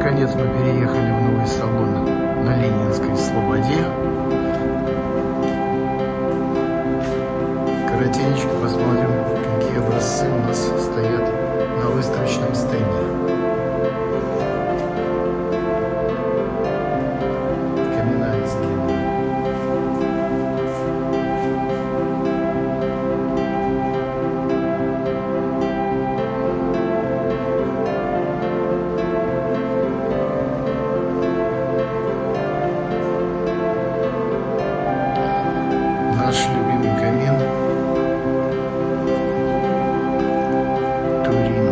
Наконец мы переехали в новый салон на Ленинской Слободе. Коротенечко посмотрим, какие образцы у нас стоят на выставочном стенде. Каминная сгина. Наш любимый камин Турин.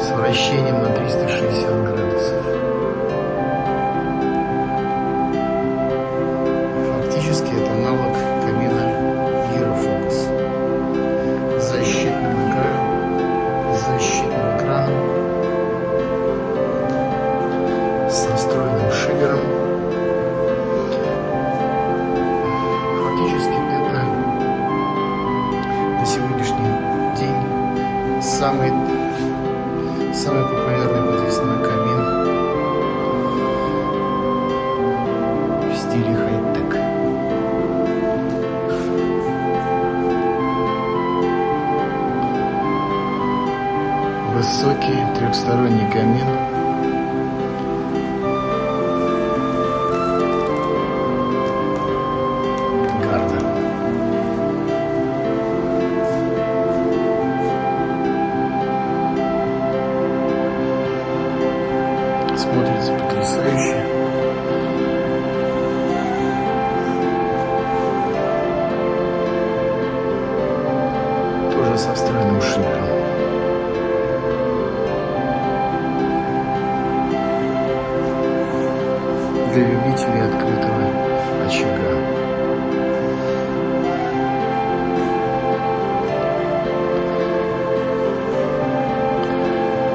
С вращением на 360 градусов. Фактически это аналог камина Гирофокус. С защитным экраном. Со встроенным шибером. Фактически это на сегодняшний день самый популярный подвесной камин в стиле хай-тек. Высокий трехсторонний камин. Смотрится потрясающе. Тоже со встроенным шибером. Для любителей открытого очага.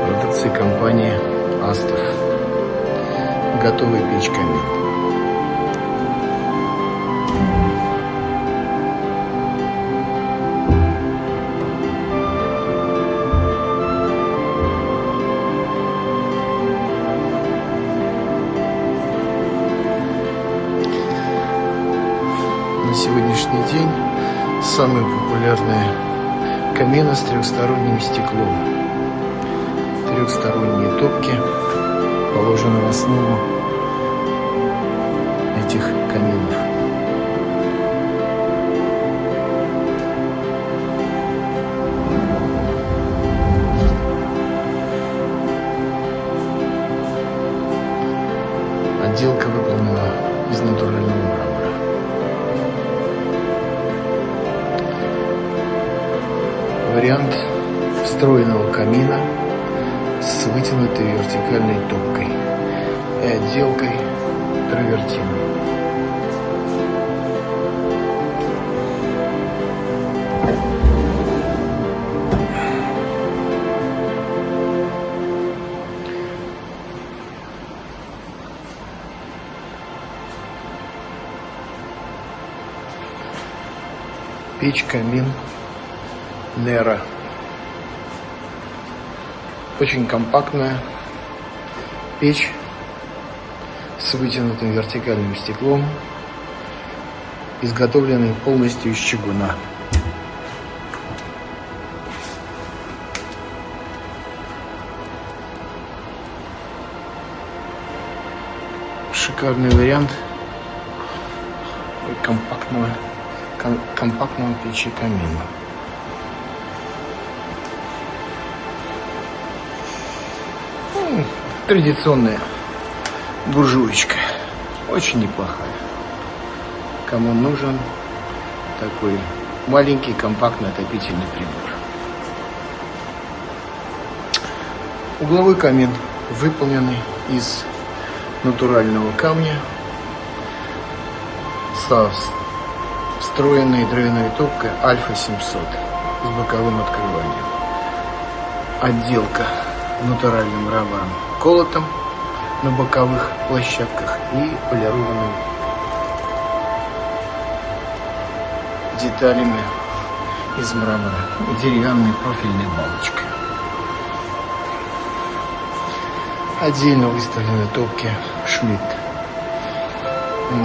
Продукция компании Астов. Готовый печь камин. На сегодняшний день самые популярные камины с трехсторонним стеклом. Трехсторонние топки положены в основу этих каминов. Отделка выполнена из натурального мрамора. Вариант встроенного камина с вытянутой вертикальной топкой и отделкой травертином. Печь-камин Нера. Очень компактная печь с вытянутым вертикальным стеклом, изготовленный полностью из чугуна. Шикарный вариант компактного печи камина. Традиционная буржуечка, очень неплохая. Кому нужен такой маленький компактный отопительный прибор. Угловой камин, выполненный из натурального камня со встроенной дровяной топкой Альфа 700 с боковым открыванием. Отделка натуральным мрамором колотом на боковых площадках и полированным деталями из мрамора и деревянной профильной балочкой. Отдельно выставлены топки Шмидт,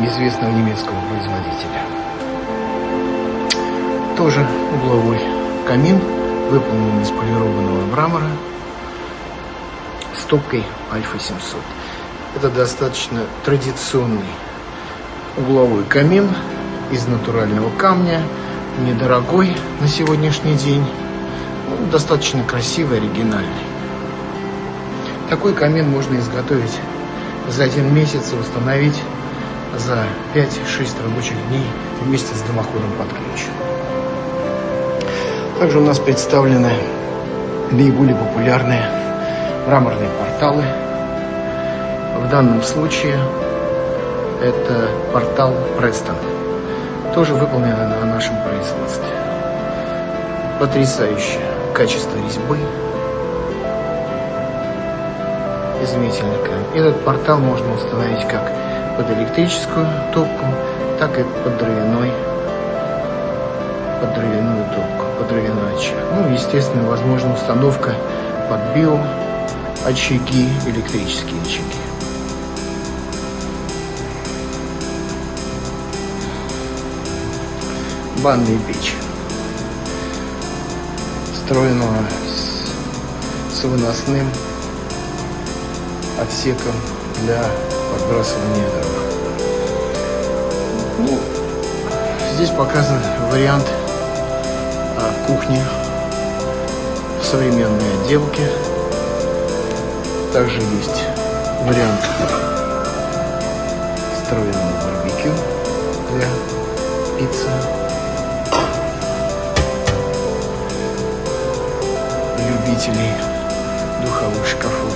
известного немецкого производителя. Тоже угловой камин, выполнен из полированного мрамора с топкой Альфа 700. Это достаточно традиционный угловой камин из натурального камня, недорогой на сегодняшний день, достаточно красивый, оригинальный. Такой камин можно изготовить за 1 месяц и установить за 5-6 рабочих дней вместе с дымоходом под ключ. Также у нас представлены наиболее популярные мраморные порталы. В данном случае это портал Престон, тоже выполнен на нашем производстве. Потрясающее качество резьбы, изумительный камень. Этот портал можно установить как под электрическую топку, так и под дровяную топку, под дровяной очаг. Ну, естественно, возможна установка под биоочаги, электрические очаги. Банная печь, встроенного с выносным отсеком для подбрасывания дров. Ну, здесь показан вариант кухни в современной отделке. Также есть вариант встроенного барбекю для пиццы. Любителей духовых шкафов.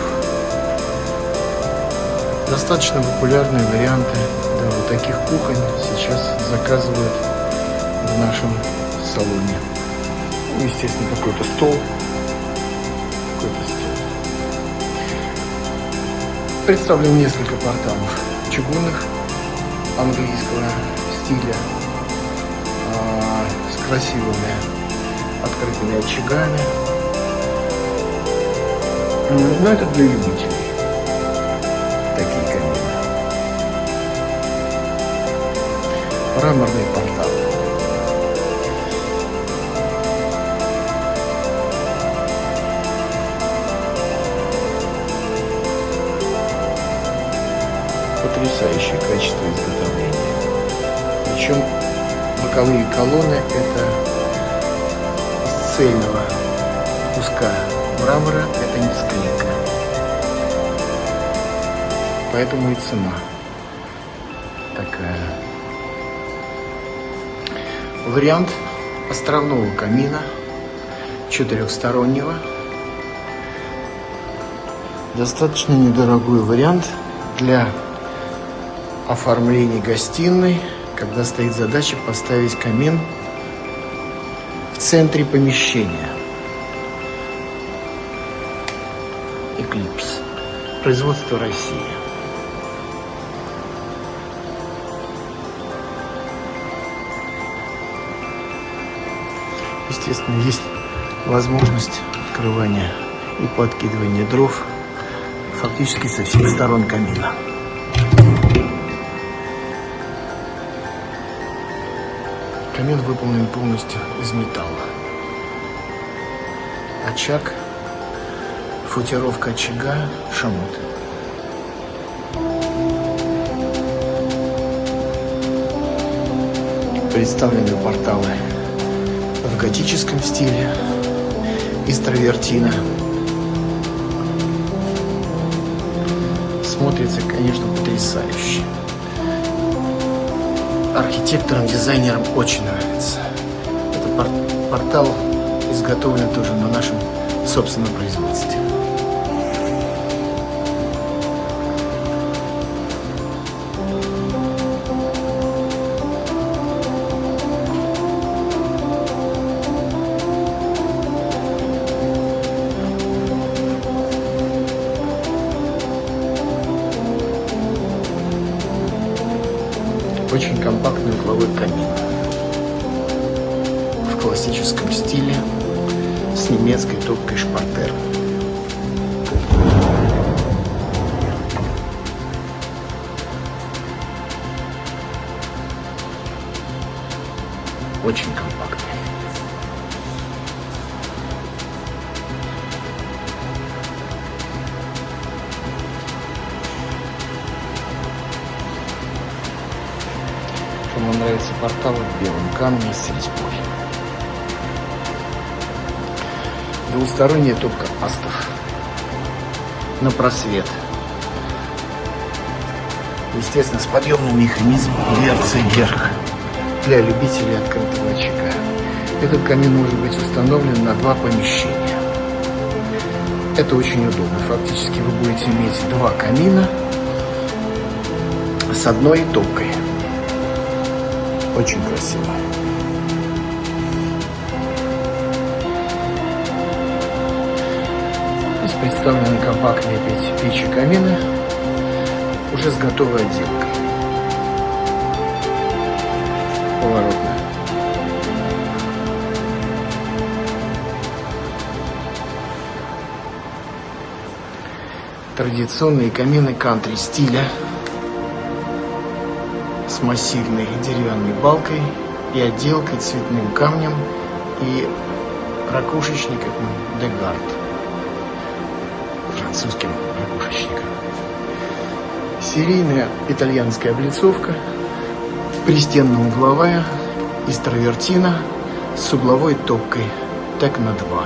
Достаточно популярные варианты для вот таких кухонь сейчас заказывают в нашем салоне. Ну, естественно, какой-то стол. Представлен несколько порталов чугунных английского стиля с красивыми открытыми очагами. Но это для любителей. Такие камины. Мраморный портал. Потрясающее качество изготовления. Причем боковые колонны это из цельного куска мрамора, это не склейка. Поэтому и цена такая. Вариант островного камина, 4-стороннего. Достаточно недорогой вариант для оформления гостиной, когда стоит задача поставить камин в центре помещения. Эклипс. Производство России. Естественно, есть возможность открывания и подкидывания дров фактически со всех сторон камина. Камин выполнен полностью из металла. Очаг, футировка очага, шамот. Представлены порталы в готическом стиле из травертина. Смотрится, конечно, потрясающе. Архитекторам, дизайнерам очень нравится. Этот портал изготовлен тоже на нашем собственном производстве. Очень компактный угловой камин. классическом стиле с немецкой топкой Шпартер. Очень компактный. Кому нравится портал в белом камне с резьбой. Двусторонняя топка Астов на просвет. Естественно, с подъемным механизмом дверцы вверх для любителей открытого очага. Этот камин может быть установлен на 2 помещения. Это очень удобно. Фактически вы будете иметь 2 камина с одной топкой. Очень красиво. Здесь представлены компактные печи камины уже с готовой отделкой. Поворотная. Традиционные камины кантри стиля с массивной деревянной балкой и отделкой цветным камнем и ракушечником Дегард, французским ракушечником. Серийная итальянская облицовка, пристенно-угловая из травертина с угловой топкой так на 2.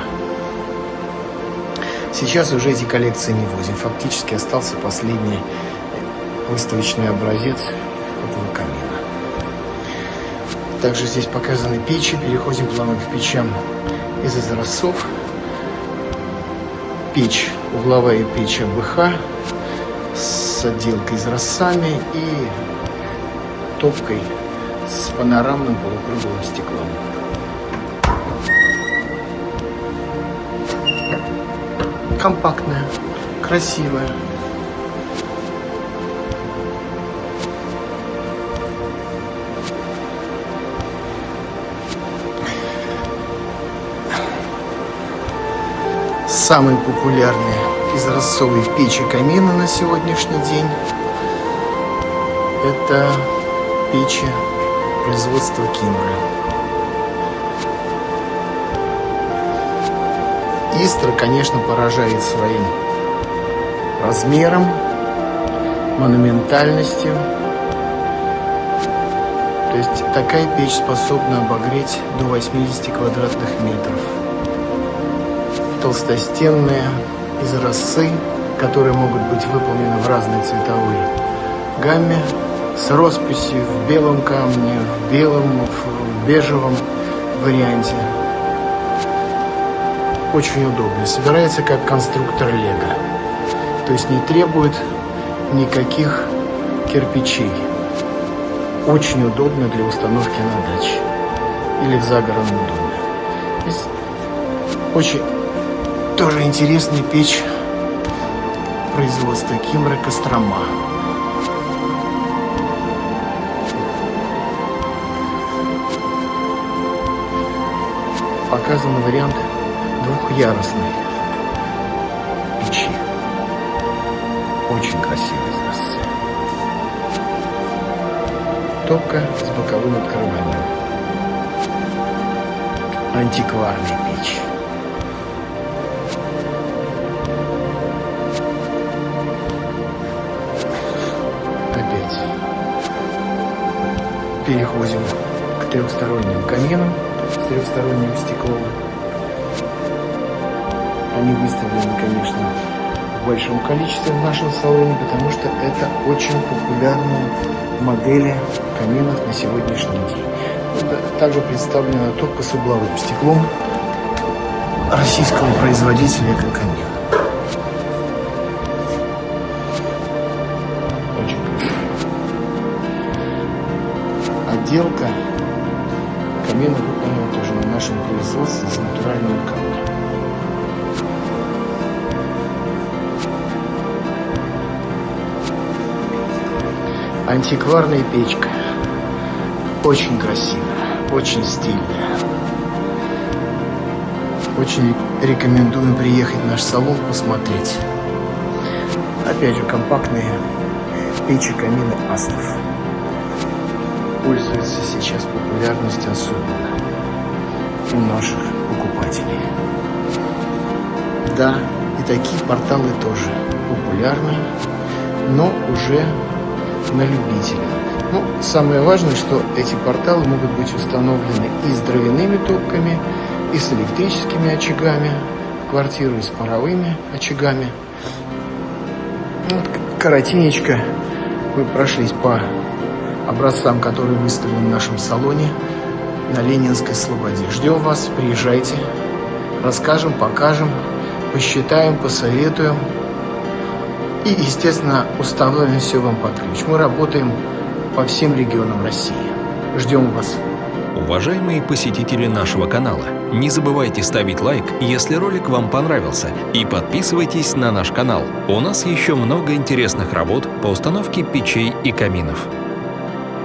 Сейчас уже эти коллекции не возим. Фактически остался последний выставочный образец этого камина. Также здесь показаны печи. Переходим плавно к печам из изразцов. Печь, угловая печь АБХ с отделкой изразцами и топкой с панорамным полукруглым стеклом. Компактная, красивая. Самые популярные изразцовые печи камина на сегодняшний день — это печи производства Кимбра. Истра, конечно, поражает своим размером, монументальностью. То есть такая печь способна обогреть до 80 квадратных метров. Толстостенные изразцы, которые могут быть выполнены в разной цветовой гамме, с росписью в белом камне, в белом, в бежевом варианте. Очень удобно. Собирается как конструктор Лего. То есть не требует никаких кирпичей. Очень удобно для установки на даче или в загородном доме. Здесь очень тоже интересная печь производства Кимбра Кострома. Показаны варианты двухъярусной печи. Очень красивый изразцы. Топка с боковым открыванием. Антикварная печь. Опять переходим к трехсторонним каминам с трехсторонним стеклом. Они выставлены, конечно, в большом количестве в нашем салоне, потому что это очень популярные модели каминов на сегодняшний день. Также представлена топка с угловым стеклом российского производителя «Экокамин». Очень красиво. Отделка камина выполнена тоже на нашем производстве из натурального камня. Антикварная печка. Очень красивая, очень стильная. Очень рекомендуем приехать в наш салон, посмотреть. Опять же, компактные печи, камины Астов. Пользуются сейчас популярностью особенно у наших покупателей. Да, и такие порталы тоже популярны, но уже на любителя. Ну, самое важное, что эти порталы могут быть установлены и с дровяными топками, и с электрическими очагами в квартиру, и с паровыми очагами. Вот, коротенечко мы прошлись по образцам, которые выставлены в нашем салоне на Ленинской Слободе. Ждем вас, приезжайте, расскажем, покажем, посчитаем, посоветуем и, естественно, установим все вам под ключ. Мы работаем по всем регионам России. Ждем вас. Уважаемые посетители нашего канала, не забывайте ставить лайк, если ролик вам понравился, и подписывайтесь на наш канал. У нас еще много интересных работ по установке печей и каминов.